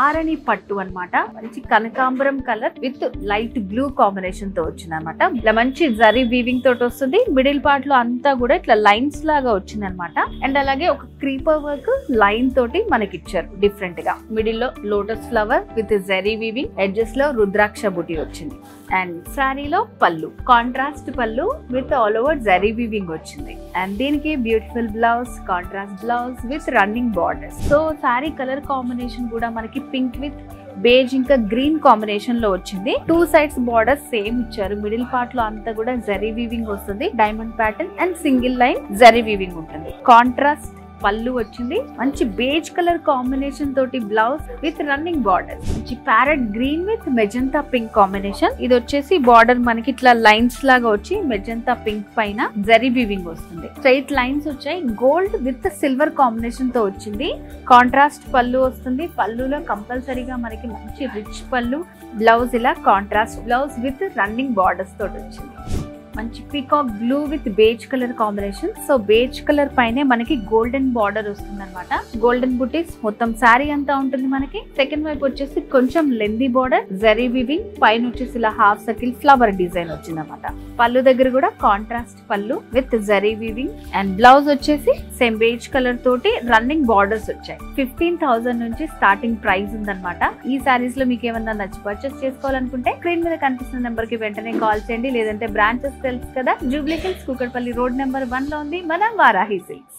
ఆరణి పట్టు అన్నమాట. మంచి కనకాంబరం colour with light blue combination తో వచ్చింది అనమాట. ఇలా మంచి జరీ వీవింగ్ తోటి వస్తుంది. మిడిల్ పార్ట్ లో అంతా కూడా ఇట్లా లైన్స్ లాగా వచ్చింది అనమాట. అండ్ అలాగే ఒక క్రీపర్ వర్క్ లైన్ తోటి మనకి ఇచ్చారు డిఫరెంట్ గా. మిడిల్ లో lotus flower with zari weaving, edges లో రుద్రాక్ష బుటీ వచ్చింది. అండ్ శారీలో పళ్ళు కాంట్రాస్ట్ పళ్ళు with all over zari weaving వచ్చింది. అండ్ దీనికి beautiful blouse, contrast blouse with running borders. So sari colour combination కూడా మనకి పింక్ విత్ బేజ్ ఇంకా గ్రీన్ కాంబినేషన్ లో వచ్చింది. 2 సైడ్స్ బార్డర్ సేమ్ ఇచ్చారు. మిడిల్ పార్ట్ లో అంతా కూడా జరీ వీవింగ్ వస్తుంది. Diamond pattern and single line zari weaving ఉంటుంది. కాంట్రాస్ట్ పళ్ళు వచ్చింది. మంచి బేజ్ కలర్ కాంబినేషన్ తోటి బ్లౌజ్ విత్ రన్నింగ్ బార్డర్. మంచి parrot green with magenta pink combination. ఇది వచ్చేసి బార్డర్ మనకి ఇట్లా లైన్స్ లాగా వచ్చి మెజంతా పింక్ పైన జరీ వీవింగ్ వస్తుంది. స్ట్రైట్ లైన్స్ వచ్చాయి. గోల్డ్ విత్ సిల్వర్ కాంబినేషన్ తో వచ్చింది. కాంట్రాస్ట్ పళ్ళు వస్తుంది. పళ్ళులో కంపల్సరీగా మనకి మంచి రిచ్ పళ్ళు. బ్లౌజ్ ఇలా contrast blouse with running borders తోటి వచ్చింది. మంచి peacock blue with beige colour combination. So beige colour పైనే మనకి గోల్డెన్ బార్డర్ వస్తుంది అనమాట. గోల్డెన్ బుటీస్ మొత్తం శారీ అంతా ఉంటుంది మనకి. సెకండ్ వైపు వచ్చేసి కొంచెం లెందీ బార్డర్, జరీ వీవింగ్, పైన వచ్చేసి ఇలా హాఫ్ సర్కిల్ ఫ్లవర్ డిజైన్ వచ్చింది అనమాట. పళ్ళు దగ్గర కూడా కాంట్రాస్ట్ పళ్ళు with zari weaving. And blouse వచ్చేసి సేమ్ బేజ్ కలర్ తోటి రన్నింగ్ బార్డర్స్ వచ్చాయి. 15,000 నుంచి స్టార్టింగ్ ప్రైస్ ఉందన్నమాట. ఈ శారీస్ లో మీకు ఏమన్నా నచ్చి పర్చేస్ చేసుకోవాలనుకుంటే స్క్రీన్ మీద కనిపిస్తున్న నెంబర్ కి వెంటనే కాల్ చేయండి. లేదంటే బ్రాంచెస్ తెలుసు కదా, Jubilee hills, Kukatpally road number 1 లో ఉంది మన వారాహి సిల్క్స్.